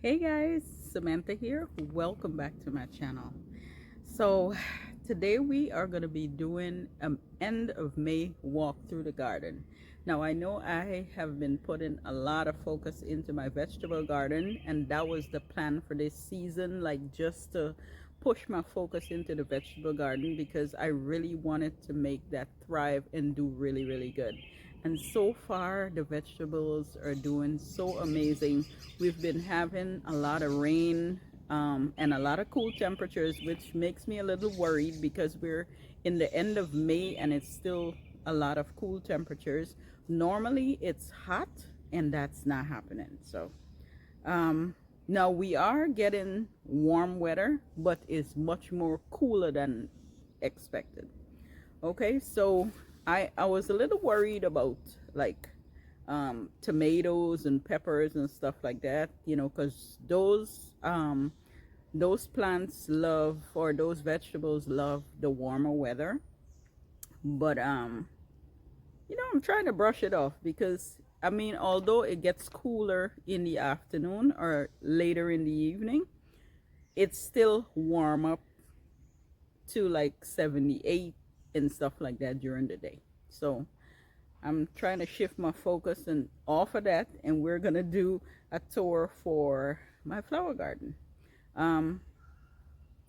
Hey guys, Samantha here. Welcome back to my channel. So today we are going to be doing an end of May walk through the garden. Now I know I have been putting a lot of focus into my vegetable garden, and that was the plan for this season, like just to push my focus into the vegetable garden because I really wanted to make that thrive and do really good. And so far the vegetables are doing so amazing. We've been having a lot of rain, and a lot of cool temperatures, which makes me a little worried because we're in the end of May and it's still a lot of cool temperatures. Normally it's hot, and that's not happening. So now we are getting warm weather, but it's much more cooler than expected. Okay, so I was a little worried about like tomatoes and peppers and stuff like that, because those plants love, or those vegetables love, the warmer weather. But I'm trying to brush it off because I mean, although it gets cooler in the afternoon or later in the evening, it's still warm up to like 78 and stuff like that during the day. So I'm trying to shift my focus and off of that, and we're gonna do a tour for my flower garden. Um,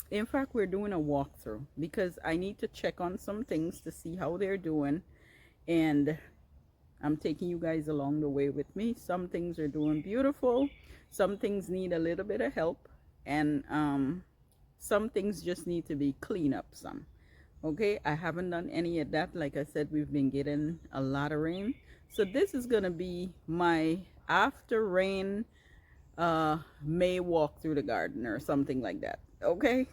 in fact, we're doing a walkthrough because I need to check on some things to see how they're doing, and I'm taking you guys along the way with me. Some things are doing beautiful, some things need a little bit of help, and some things just need to be cleaned up some. Okay, I haven't done any of that. Like I said, we've been getting a lot of rain, so this is gonna be my after rain May walk through the garden or something like that. Okay.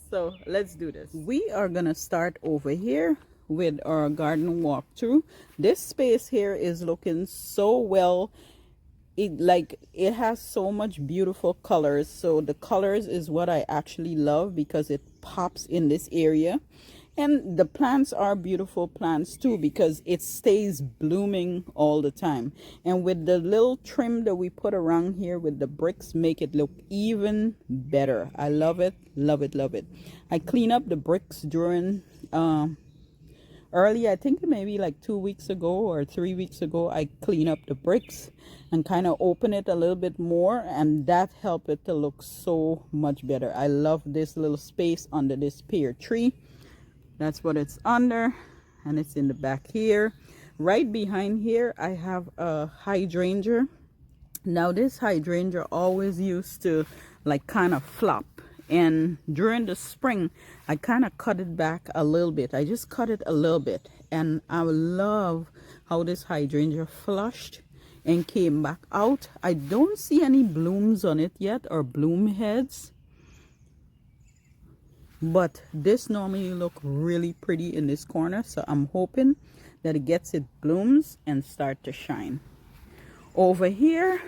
So let's do this. We are gonna start over here with our garden walkthrough. This space here is looking so well. It has so much beautiful colors, so the colors is what I actually love because it pops in this area. And the plants are beautiful plants too because it stays blooming all the time. And with the little trim that we put around here with the bricks, make it look even better. I love it, love it, love it. I clean up the bricks during early, I think maybe like 2 weeks ago or 3 weeks ago. I clean up the bricks and kind of open it a little bit more, and that helped it to look so much better. I love this little space under this pear tree. That's what it's under, and it's in the back here. Right behind here I have a hydrangea. Now this hydrangea always used to like kind of flop, and during the spring I kind of cut it back a little bit. I just cut it a little bit, and I love how this hydrangea flushed and came back out. I don't see any blooms on it yet, or bloom heads, but this normally look really pretty in this corner, so I'm hoping that it gets it blooms and start to shine. Over here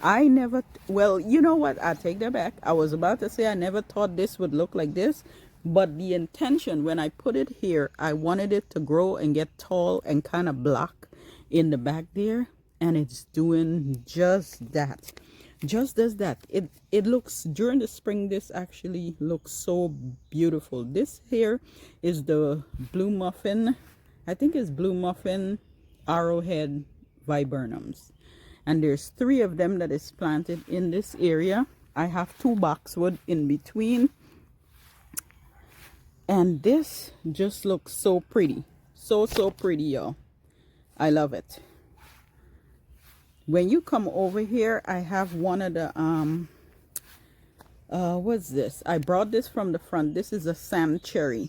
I never, well, you know what, I take that back. I was about to say I never thought this would look like this, but the intention when I put it here, I wanted it to grow and get tall and kind of block in the back there, and it's doing just that. Just as that. It looks, during the spring, this actually looks so beautiful. This here is the blue muffin. I think it's blue muffin arrowhead viburnums, and there's 3 of them that is planted in this area. I have 2 boxwood in between, and this just looks so pretty, so pretty, y'all. I love it. When you come over here, I have one of the what's this? I brought this from the front. This is a sand cherry.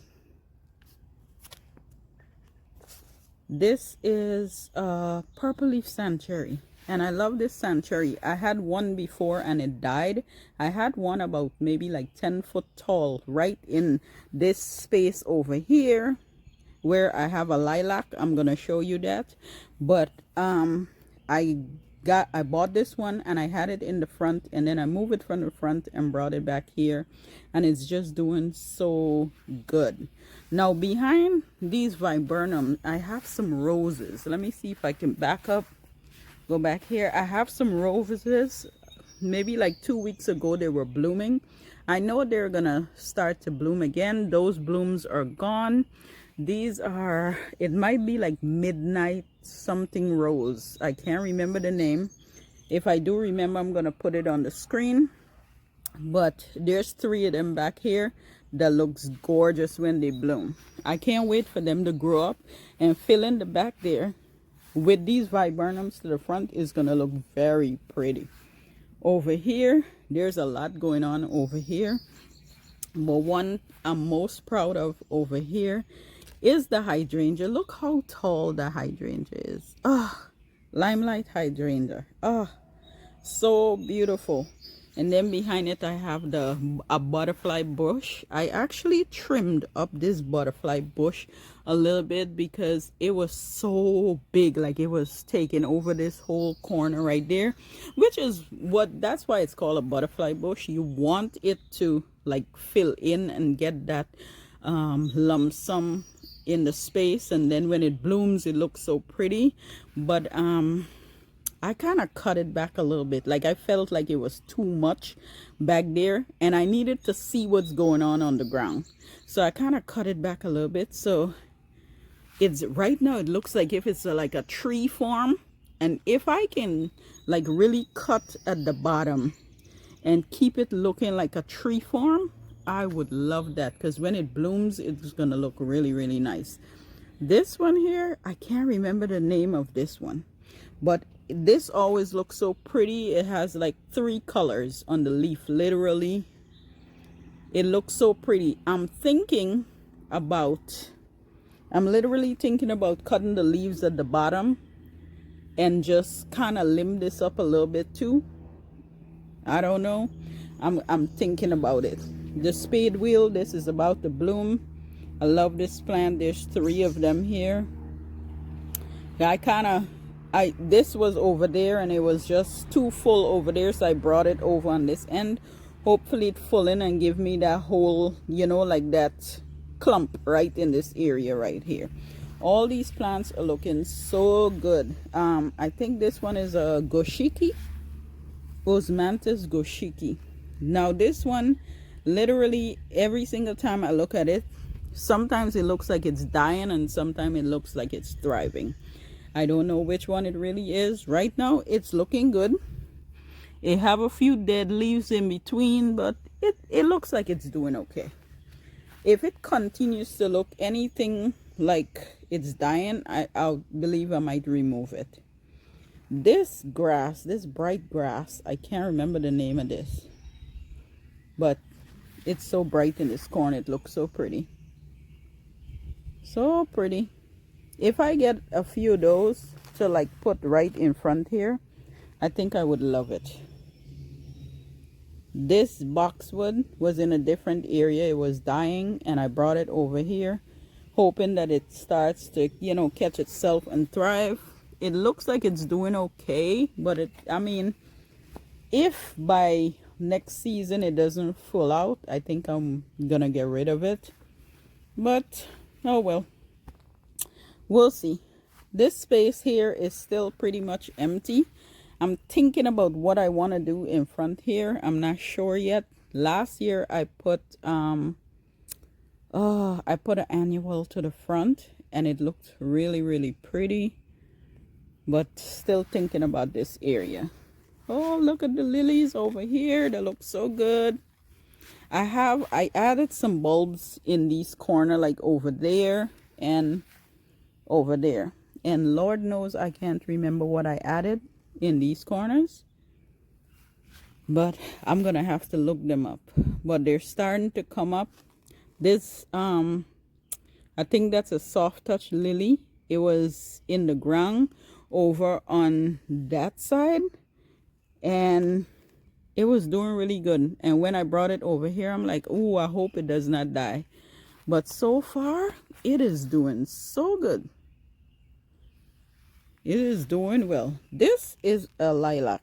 This is purple leaf sand cherry, and I love this sand cherry. I had one before and it died. I had one about maybe like 10 foot tall right in this space over here where I have a lilac. I'm gonna show you that. But I bought this one and I had it in the front, and then I moved it from the front and brought it back here, and it's just doing so good. Now behind these viburnum I have some roses. Let me see if I can back up, go back here. I have some roses. maybe like 2 weeks ago they were blooming. I know they're gonna start to bloom again. Those blooms are gone. These are, it might be like midnight something rose. I can't remember the name. If I do remember, I'm gonna put it on the screen. But there's 3 of them back here that looks gorgeous when they bloom. I can't wait for them to grow up and fill in the back there with these viburnums to the front. Is gonna look very pretty. Over here, there's a lot going on over here, but one I'm most proud of over here is the hydrangea. Look how tall the hydrangea is. Limelight hydrangea. So beautiful. And then behind it I have a butterfly bush. I actually trimmed up this butterfly bush a little bit because it was so big, like it was taking over this whole corner right there, which is that's why it's called a butterfly bush. You want it to like fill in and get that lump sum in the space, and then when it blooms it looks so pretty. But I kind of cut it back a little bit. Like I felt like it was too much back there and I needed to see what's going on the ground. So I kind of cut it back a little bit. So it's right now, it looks like if it's like a tree form. And if I can like really cut at the bottom and keep it looking like a tree form, I would love that, because when it blooms, it's going to look really, really nice. This one here, I can't remember the name of this one, but this always looks so pretty. It has like 3 colors on the leaf, literally. It looks so pretty. I'm literally thinking about cutting the leaves at the bottom and just kind of limb this up a little bit too. I don't know. I'm thinking about it. The spade wheel, this is about to bloom. I love this plant. There's 3 of them here. This was over there and it was just too full over there, so I brought it over on this end. Hopefully it full in and give me that whole, you know, like that clump right in this area right here. All these plants are looking so good. I think this one is a goshiki, Osmanthus goshiki. Now this one, literally every single time I look at it, sometimes it looks like it's dying and sometimes it looks like it's thriving. I don't know which one it really is. Right now it's looking good. It have a few dead leaves in between, but it looks like it's doing okay. If it continues to look anything like it's dying, I'll believe I might remove it. This grass, this bright grass, I can't remember the name of this, but it's so bright in this corner. It looks so pretty. So pretty. If I get a few of those to like put right in front here, I think I would love it. This boxwood was in a different area. It was dying and I brought it over here hoping that it starts to, you know, catch itself and thrive. It looks like it's doing okay, but I mean, if by next season it doesn't full out, I think I'm gonna get rid of it. But oh well, we'll see. This space here is still pretty much empty. I'm thinking about what I want to do in front here. I'm not sure yet. Last year I put an annual to the front and it looked really, really pretty, but still thinking about this area. Oh, look at the lilies over here. They look so good. I added some bulbs in these corner, like over there and over there, and Lord knows I can't remember what I added in these corners, but I'm gonna have to look them up. But they're starting to come up. This I think that's a soft touch lily. It was in the ground over on that side and it was doing really good, and when I brought it over here, I'm like, oh, I hope it does not die. But so far it is doing so good. It is doing well. This is a lilac,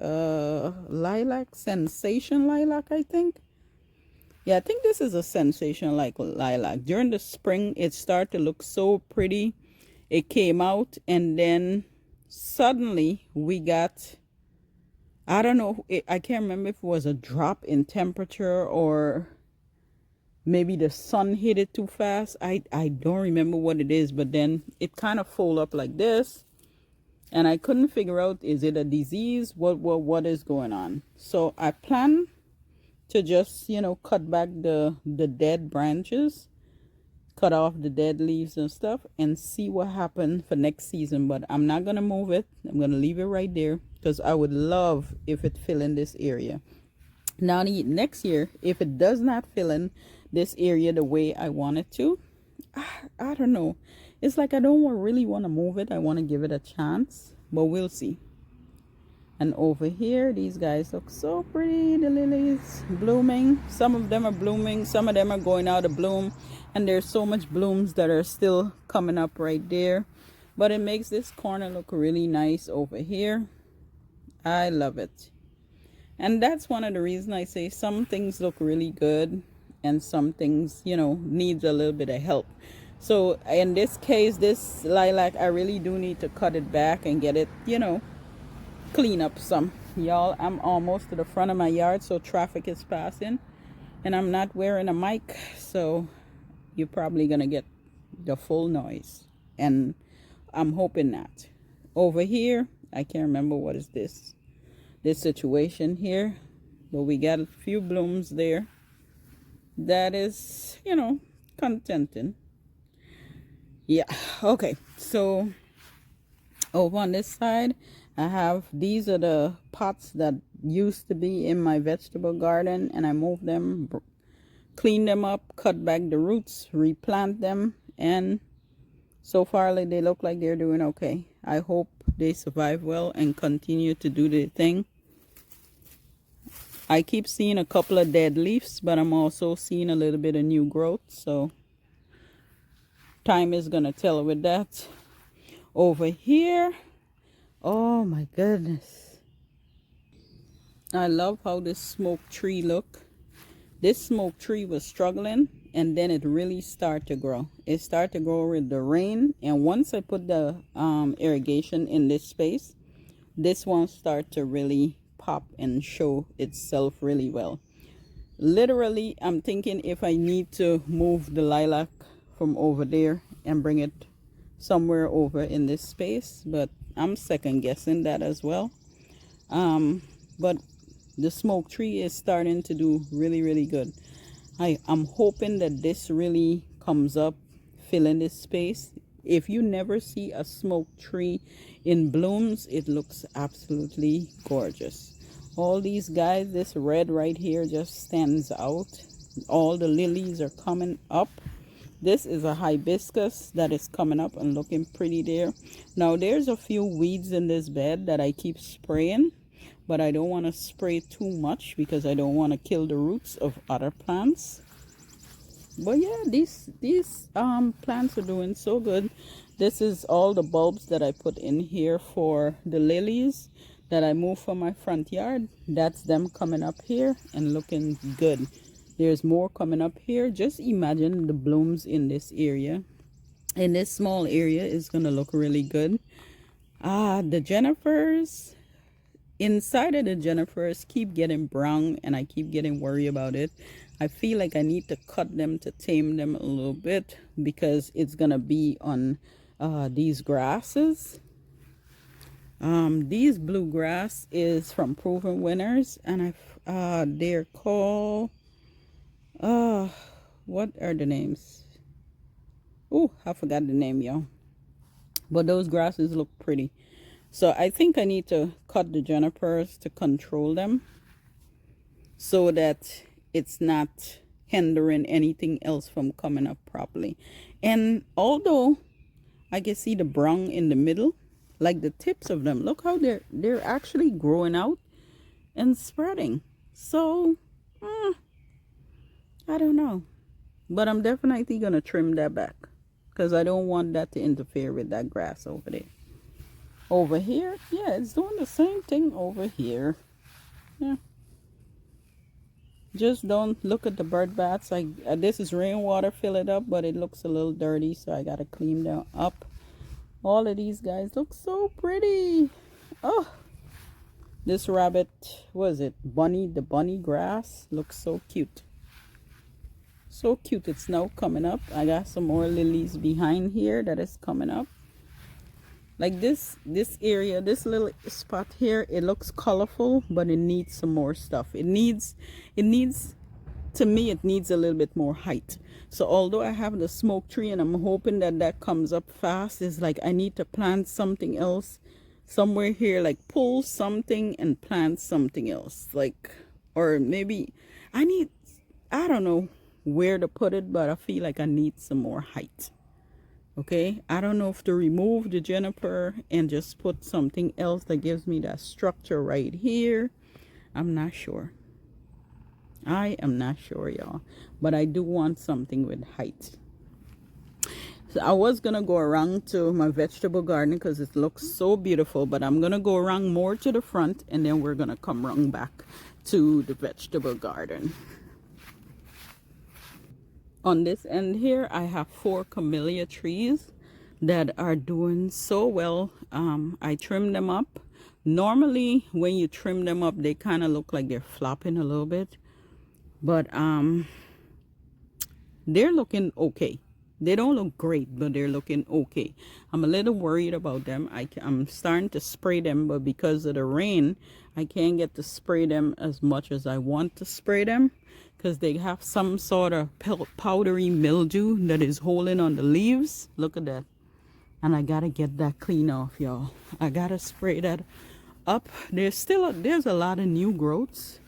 lilac sensation lilac, I think. Yeah, I think this is a sensation like lilac. During the spring it started to look so pretty. It came out and then suddenly we got I don't know. I can't remember if it was a drop in temperature or maybe the sun hit it too fast. I don't remember what it is, but then it kind of fold up like this. And I couldn't figure out, is it a disease? What is going on? So I plan to just, cut back the dead branches, cut off the dead leaves and stuff, and see what happens for next season. But I'm not gonna move it. I'm gonna leave it right there because I would love if it fill in this area. Now next year, if it does not fill in this area the way I want it to, I don't know. It's like I don't really want to move it. I want to give it a chance, but we'll see. And over here, these guys look so pretty. The lilies blooming. Some of them are blooming. Some of them are going out of bloom. And there's so much blooms that are still coming up right there. But it makes this corner look really nice over here. I love it. And that's one of the reasons I say some things look really good and some things, needs a little bit of help. So in this case, this lilac, I really do need to cut it back and get it, clean up some. Y'all, I'm almost to the front of my yard, so traffic is passing. And I'm not wearing a mic, so you're probably going to get the full noise. And I'm hoping not. Over here, I can't remember what is this situation here, but we got a few blooms there. That is, contenting. Yeah, okay. So over on this side, I have, these are the pots that used to be in my vegetable garden, and I moved them, cleaned them up, cut back the roots, replant them, and so far they look like they're doing okay. I hope they survive well and continue to do their thing. I keep seeing a couple of dead leaves, but I'm also seeing a little bit of new growth, so time is gonna tell with that. Over here, oh my goodness, I love how this smoke tree look. This smoke tree was struggling, and then it really started to grow. It started to grow with the rain, and once I put the irrigation in this space, this one start to really pop and show itself really well. Literally, I'm thinking if I need to move the lilac from over there and bring it somewhere over in this space, but I'm second guessing that as well. But the smoke tree is starting to do really good. I'm hoping that this really comes up, filling this space. If you never see a smoke tree in blooms, it looks absolutely gorgeous. All these guys, this red right here just stands out. All the lilies are coming up. This is a hibiscus that is coming up and looking pretty there. Now there's a few weeds in this bed that I keep spraying, but I don't want to spray too much because I don't want to kill the roots of other plants. But yeah, these plants are doing so good. This is all the bulbs that I put in here for the lilies that I moved from my front yard. That's them coming up here and looking good. There's more coming up here. Just imagine the blooms in this area. In this small area is gonna look really good. The Jennifers, inside of the Jennifers keep getting brown, and I keep getting worried about it. I feel like I need to cut them to tame them a little bit because it's gonna be on these grasses. These bluegrass is from Proven Winners, and they're called what are the names? Oh, I forgot the name, y'all. But those grasses look pretty. So I think I need to cut the junipers to control them so that it's not hindering anything else from coming up properly. And although I can see the brown in the middle, like the tips of them, look how they're actually growing out and spreading. So I don't know, but I'm definitely gonna trim that back because I don't want that to interfere with that grass over there. Over here, yeah, it's doing the same thing over here. Yeah, just don't look at the bird baths. This is rainwater, fill it up, but it looks a little dirty, so I gotta clean them up. All of these guys look so pretty. Oh, This rabbit, what is it? Bunny, the bunny grass looks so cute. So cute. It's now coming up. I got some more lilies behind here that is coming up. Like this area, this little spot here, it looks colorful, but it needs some more stuff. It needs to me, it needs a little bit more height. So although I have the smoke tree and I'm hoping that that comes up fast, it's like I need to plant something else somewhere here, like pull something and plant something else, like, or maybe I don't know where to put it, but I feel like I need some more height. Okay, I don't know if to remove the juniper and just put something else that gives me that structure right here. I'm not sure. I am not sure, y'all, but I do want something with height. So I was gonna go around to my vegetable garden because it looks so beautiful, but I'm gonna go around more to the front and then we're gonna come around back to the vegetable garden. On this end here, I have 4 camellia trees that are doing so well. I trimmed them up. Normally, when you trim them up, they kind of look like they're flopping a little bit. But they're looking okay. They don't look great, but they're looking okay. I'm a little worried about them. I'm starting to spray them, but because of the rain, I can't get to spray them as much as I want to spray them, because they have some sort of powdery mildew that is holding on the leaves. Look at that. And I gotta get that clean off, y'all. I gotta spray that up. There's a lot of new growths.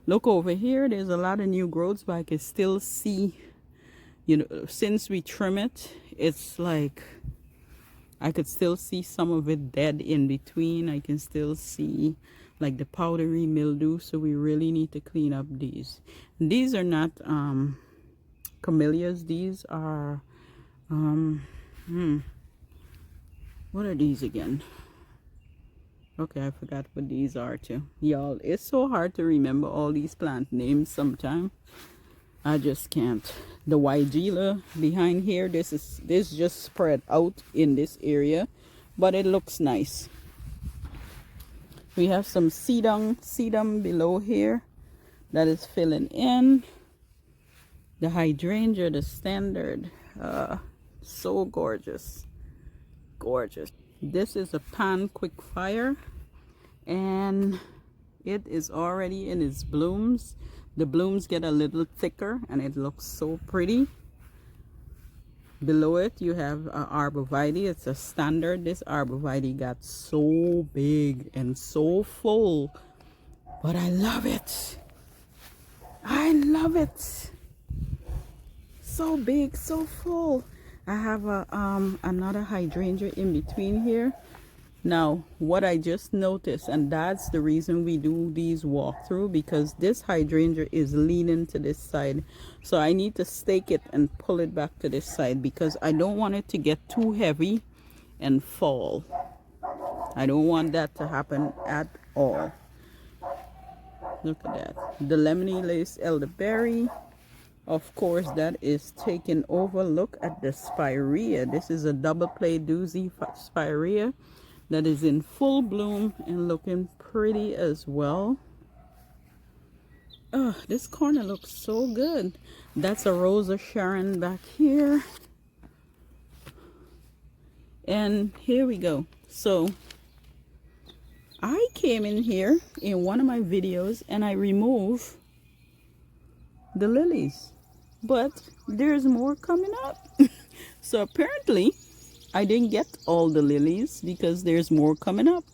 Look over here, there's a lot of new growths, but I can still see, you know, since we trim it, it's like I could still see some of it dead in between. I can still see like the powdery mildew, so we really need to clean up these. These are not camellias. These are what are these again? Okay, I forgot what these are too, y'all. It's so hard to remember all these plant names sometimes. I just can't. The Weigela behind here, this just spread out in this area, but it looks nice. We have some sedum below here that is filling in. The hydrangea, the standard, so gorgeous, gorgeous. This is a pan quick fire, and it is already in its blooms. The blooms get a little thicker and it looks so pretty. Below it you have arborvitae. It's a standard. This arborvitae got so big and so full, but I love it. I love it. So big, so full. I have another hydrangea in between here. Now, what I just noticed, and that's the reason we do these walkthrough, because this hydrangea is leaning to this side. So I need to stake it and pull it back to this side because I don't want it to get too heavy and fall. I don't want that to happen at all. Look at that. The lemony lace elderberry. Of course, that is taken over. Look at the spirea. This is a double play doozy spirea that is in full bloom and looking pretty as well. Oh, this corner looks so good. That's a Rosa Sharon back here. And here we go. So I came in here in one of my videos and I removed the lilies, but there's more coming up. So apparently I didn't get all the lilies because there's more coming up.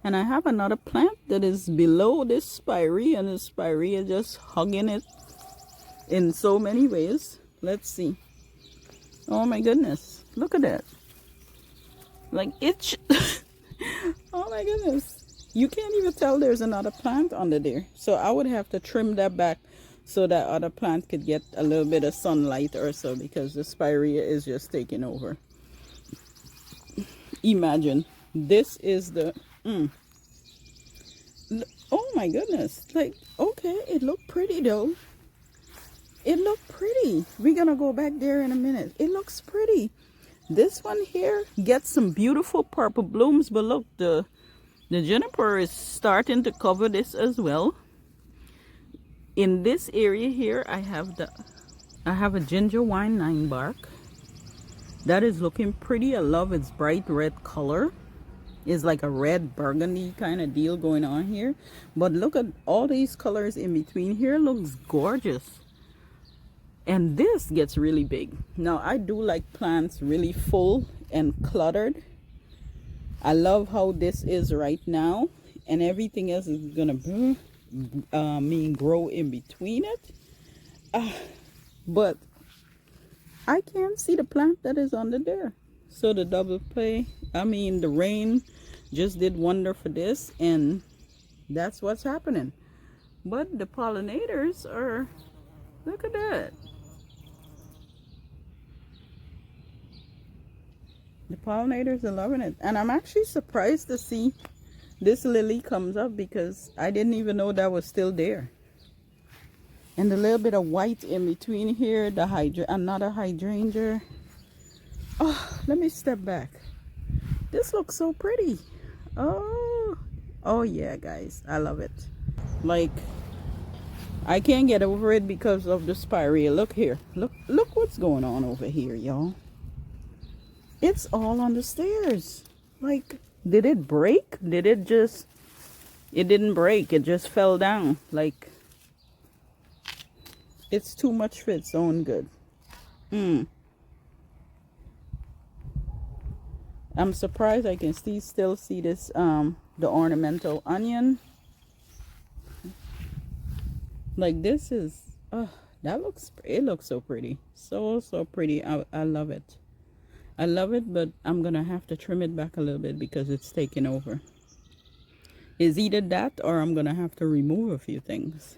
And I have another plant that is below this spirea, and the spirea just hugging it in so many ways. Let's see. Oh my goodness, look at that. Like itch. Oh my goodness, you can't even tell there's another plant under there. So I would have to trim that back so that other plant could get a little bit of sunlight or so, because the spirea is just taking over. Imagine this is the oh my goodness, like, okay, it looked pretty though. It looked pretty. We're gonna go back there in a minute. It looks pretty. This one here gets some beautiful purple blooms, but look, the The juniper is starting to cover this as well. In this area here, I have a ginger wine 9 bark. That is looking pretty. I love its bright red color. It's like a red burgundy kind of deal going on here. But look at all these colors in between here. Looks gorgeous. And this gets really big. Now, I do like plants really full and cluttered. I love how this is right now. And everything else is going to grow in between it. But I can't see the plant that is under there. So the double play, the rain just did wonder for this, and that's what's happening. But the pollinators are, look at that. The pollinators are loving it. And I'm actually surprised to see this lily comes up because I didn't even know that was still there. And a little bit of white in between here, another hydrangea. Oh, let me step back. This looks so pretty. Oh yeah, guys, I love it. Like, I can't get over it because of the spirea. Look here. Look what's going on over here, y'all. It's all on the stairs. Like, did it break? It didn't break. It just fell down. Like, it's too much for its own good. I'm surprised I can still see this, the ornamental onion. Like, this is, it looks so pretty. So pretty. I love it. I love it, but I'm gonna have to trim it back a little bit because it's taking over. It's either that or I'm gonna have to remove a few things.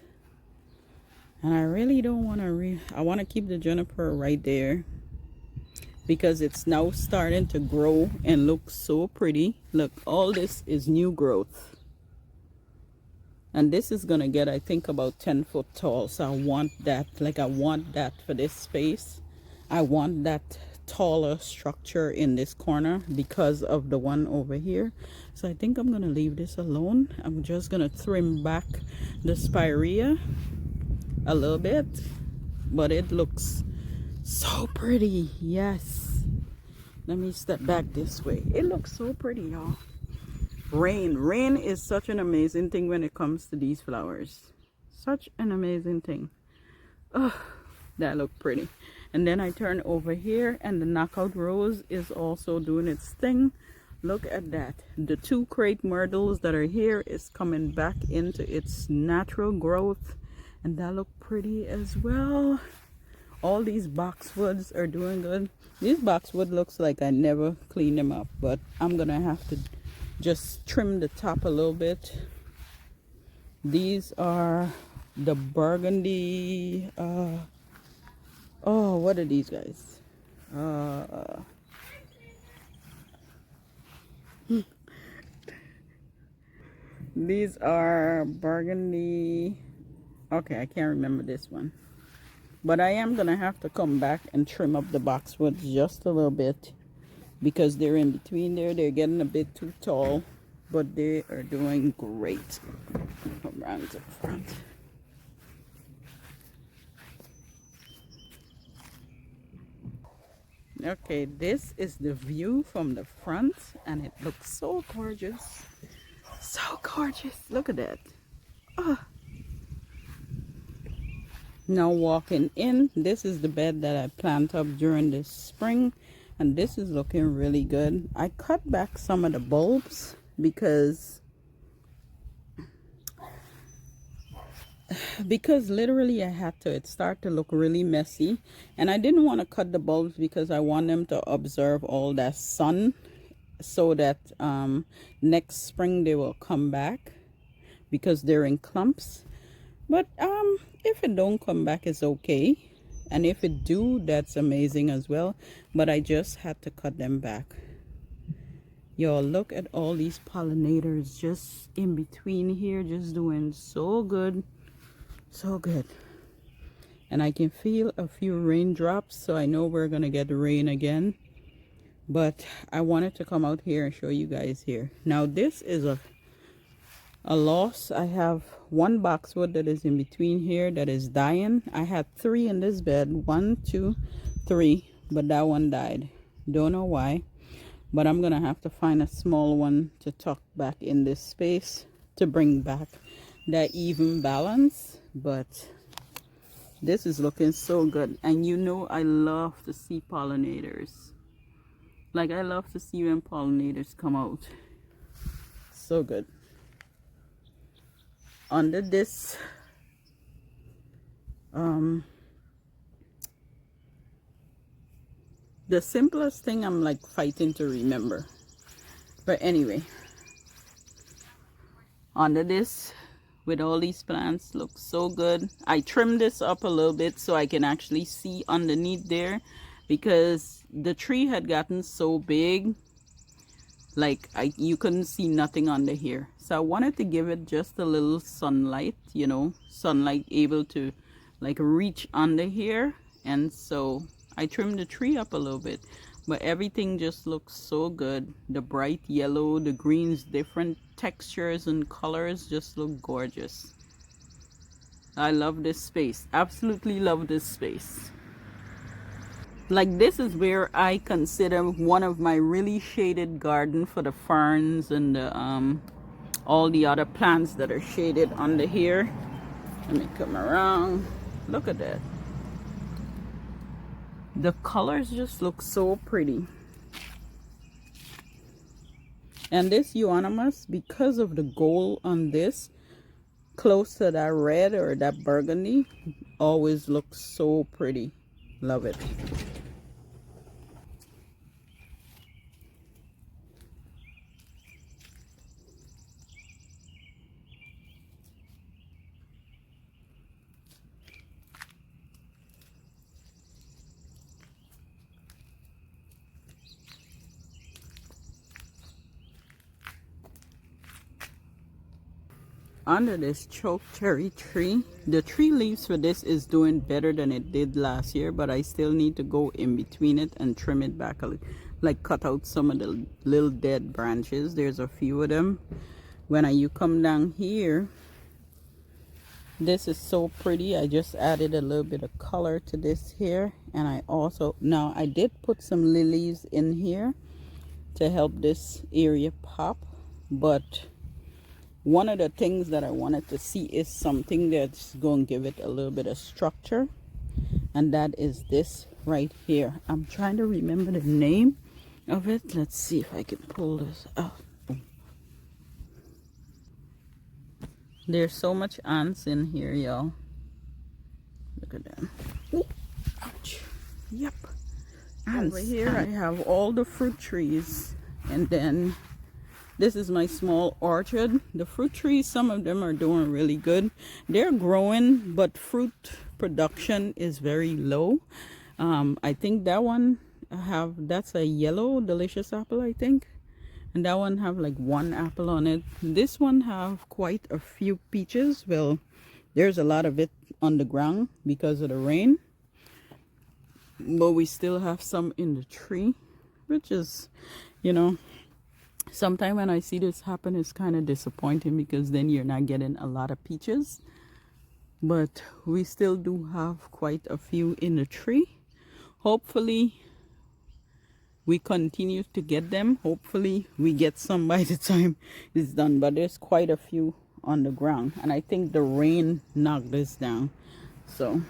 And I really don't want to I want to keep the juniper right there because it's now starting to grow and look so pretty. Look, all this is new growth. And this is going to get, I think, about 10 foot tall. So I want that, I want that for this space. I want that taller structure in this corner because of the one over here. So I think I'm going to leave this alone. I'm just going to trim back the spirea a little bit, but it looks so pretty. Yes, let me step back this way. It looks so pretty, y'all. Rain is such an amazing thing when it comes to these flowers. Such an amazing thing. Oh, that look pretty. And then I turn over here and the knockout rose is also doing its thing. Look at that. The 2 crepe myrtles that are here is coming back into its natural growth. And that look pretty as well. All these boxwoods are doing good. These boxwood looks like I never cleaned them up, but I'm gonna have to just trim the top a little bit. These are the burgundy, what are these guys? These are burgundy. Okay, I can't remember this one. But I am going to have to come back and trim up the boxwoods just a little bit. Because they're in between there. They're getting a bit too tall. But they are doing great. Come around to the front. Okay, this is the view from the front. And it looks so gorgeous. So gorgeous. Look at that. Oh. Now walking in, this is the bed that I planted up during this spring, and this is looking really good. I cut back some of the bulbs because literally I had to. It started to look really messy, and I didn't want to cut the bulbs because I want them to absorb all that sun so that next spring they will come back because they're in clumps. But if it don't come back, it's okay. And if it do, that's amazing as well. But I just had to cut them back. Y'all, look at all these pollinators just in between here, just doing so good. So good. And I can feel a few raindrops, so I know we're going to get rain again. But I wanted to come out here and show you guys here. Now, this is a loss. I have one boxwood that is in between here that is dying. I had three in this bed, one, two, three, but that one died. Don't know why, but I'm gonna have to find a small one to tuck back in this space to bring back that even balance. But this is looking so good, and you know I love to see pollinators. Like, I love to see when pollinators come out. So good. Under this the simplest thing I'm like fighting to remember, but anyway, under this with all these plants looks so good. I trimmed this up a little bit so I can actually see underneath there, because the tree had gotten so big, like you couldn't see nothing under here. So I wanted to give it just a little sunlight, you know, sunlight able to like reach under here. And so I trimmed the tree up a little bit, but everything just looks so good. The bright yellow, the greens, different textures and colors just look gorgeous. I love this space. Absolutely love this space. Like, this is where I consider one of my really shaded garden for the ferns and the all the other plants that are shaded under here. Let me come around. Look at that. The colors just look so pretty. And this euonymus, because of the gold on this, close to that red or that burgundy, always looks so pretty. Love it. Under this choke cherry tree, the tree leaves for this is doing better than it did last year, but I still need to go in between it and trim it back a little, like cut out some of the little dead branches. There's a few of them. When you come down here, this is so pretty. I just added a little bit of color to this here, and I also, now I did put some lilies in here to help this area pop, but one of the things that I wanted to see is something that's going to give it a little bit of structure, and that is this right here. I'm trying to remember the name of it. Let's see if I can pull this out. There's so much ants in here, y'all. Look at them. Ooh, ouch. Yep. Ants. Over here I have all the fruit trees, and then this is my small orchard. The fruit trees, some of them are doing really good. They're growing, but fruit production is very low. I think that one that's a yellow delicious apple, I think. And that one have like one apple on it. This one have quite a few peaches. Well, there's a lot of it on the ground because of the rain. But we still have some in the tree, which is, you know, sometimes when I see this happen, it's kind of disappointing because then you're not getting a lot of peaches. But we still do have quite a few in the tree. Hopefully we continue to get them. Hopefully we get some by the time it's done. But there's quite a few on the ground, and I think the rain knocked this down. So,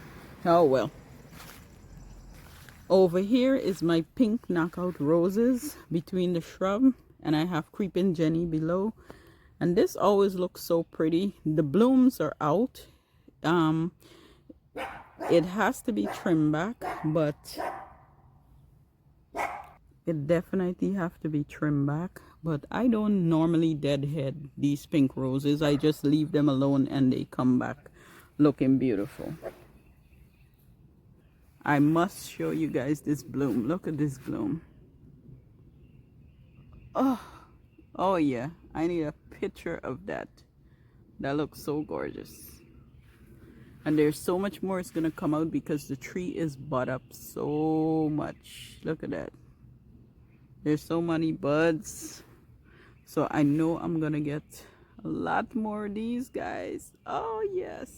oh well. Over here is my pink knockout roses between the shrub, and I have creeping Jenny below, and this always looks so pretty. The blooms are out. It has to be trimmed back, but it definitely have to be trimmed back. But I don't normally deadhead these pink roses. I just leave them alone and they come back looking beautiful. I must show you guys this bloom. Look at this bloom. Oh yeah, I need a picture of that. That looks so gorgeous. And there's so much more is gonna come out because the tree is bud up so much. Look at that. There's so many buds. So I know I'm gonna get A lot more of these guys. Oh yes,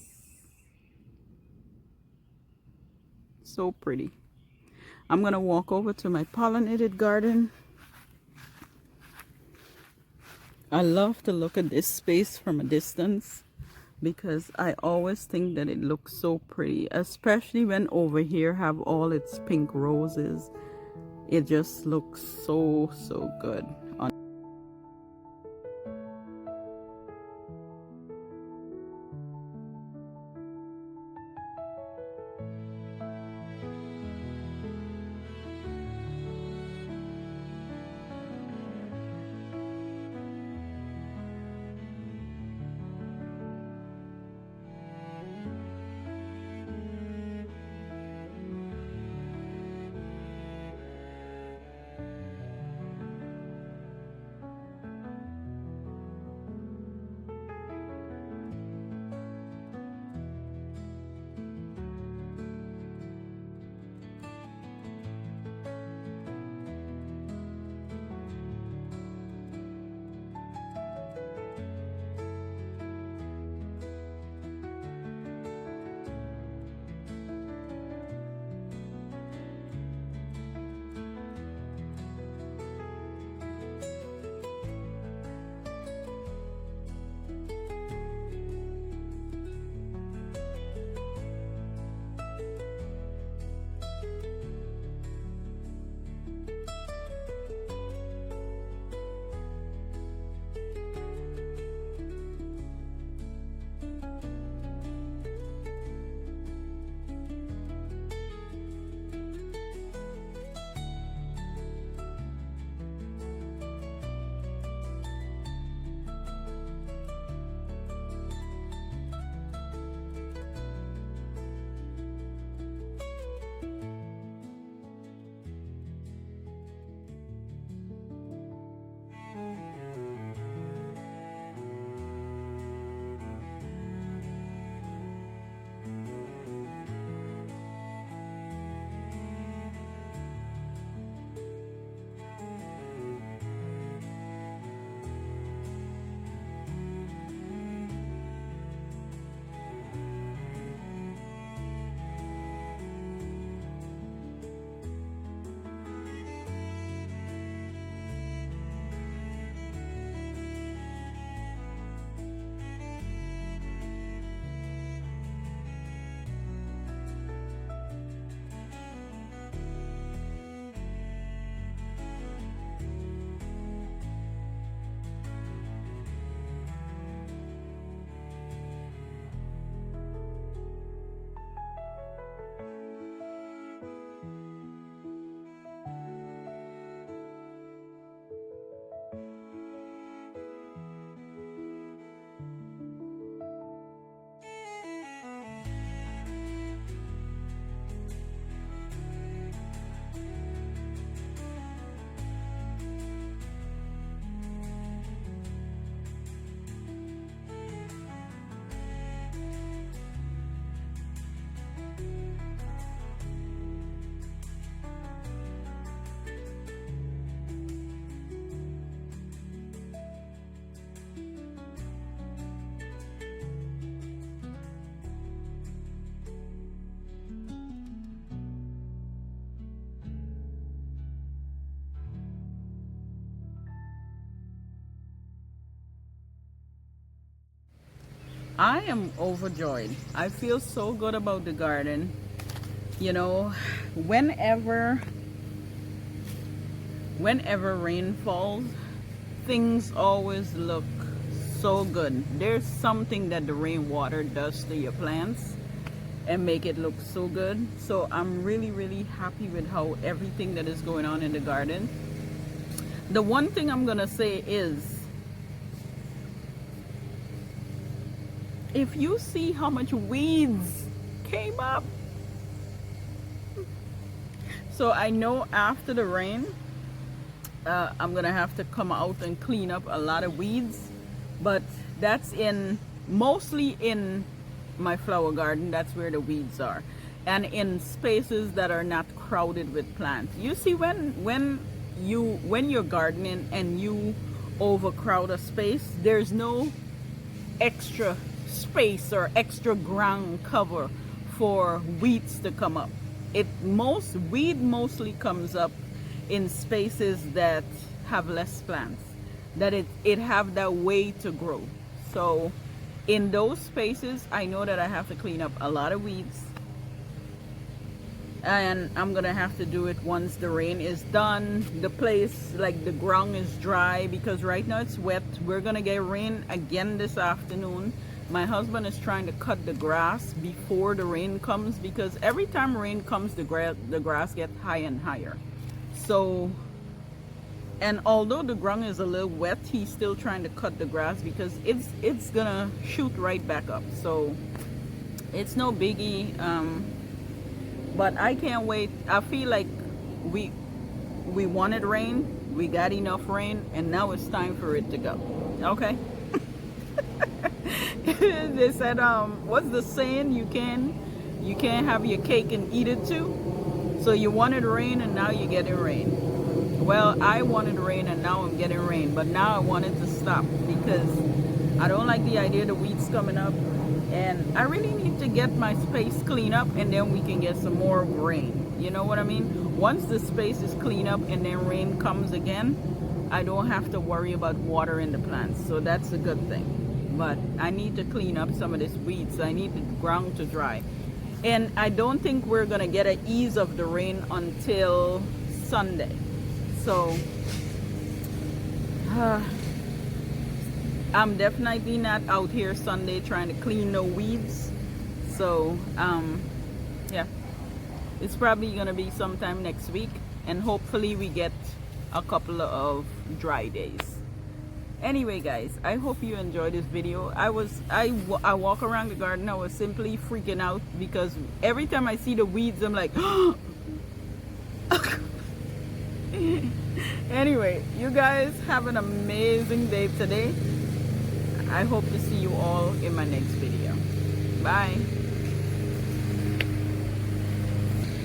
so pretty. I'm gonna walk over to my pollinated garden. I love to look at this space from a distance because I always think that it looks so pretty, especially when over here have all its pink roses. It just looks so good. I am overjoyed. I feel so good about the garden. You know, whenever whenever rain falls, things always look so good. There's something that the rainwater does to your plants and make it look so good. So I'm really happy with how everything that is going on in the garden. The one thing I'm gonna say is, if you see how much weeds came up, so I know after the rain I'm gonna have to come out and clean up a lot of weeds, but that's mostly in my flower garden. That's where the weeds are, and in spaces that are not crowded with plants. You see, when you're gardening and you overcrowd a space, there's no extra space or extra ground cover for weeds to come up. Weed mostly comes up in spaces that have less plants, that it have that way to grow. So in those spaces, I know that I have to clean up a lot of weeds, and I'm gonna have to do it once the rain is done, the place, like the ground is dry, because right now it's wet. We're gonna get rain again this afternoon. My husband is trying to cut the grass before the rain comes, because every time rain comes, the grass gets higher and higher. So, and although the ground is a little wet, he's still trying to cut the grass because it's gonna shoot right back up. So it's no biggie. But I can't wait. I feel like we wanted rain, we got enough rain, and now it's time for it to go. Okay. They said, what's the saying? You can't have your cake and eat it too. So you wanted rain, and now you're getting rain. Well, I wanted rain, and now I'm getting rain. But now I want it to stop, because I don't like the idea of the weeds coming up, and I really need to get my space clean up, and then we can get some more rain. You know what I mean? Once the space is clean up and then rain comes again, I don't have to worry about watering the plants. So that's a good thing. But I need to clean up some of this weeds. I need the ground to dry. And I don't think we're gonna get an ease of the rain until Sunday. So I'm definitely not out here Sunday trying to clean no weeds. So yeah, it's probably gonna be sometime next week, and hopefully we get a couple of dry days. Anyway guys, I hope you enjoyed this video. I walk around the garden, I was simply freaking out, because every time I see the weeds, I'm like anyway, you guys have an amazing day today. I hope to see you all in my next video. Bye.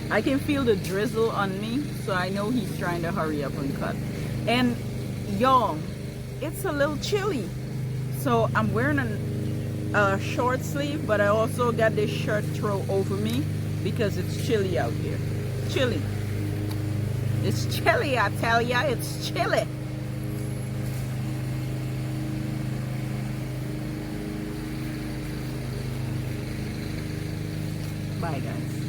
I can feel the drizzle on me, so I know he's trying to hurry up and cut. And y'all, it's a little chilly. So I'm wearing a short sleeve, but I also got this shirt throw over me because it's chilly out here. Chilly. It's chilly, I tell ya, it's chilly. Bye guys.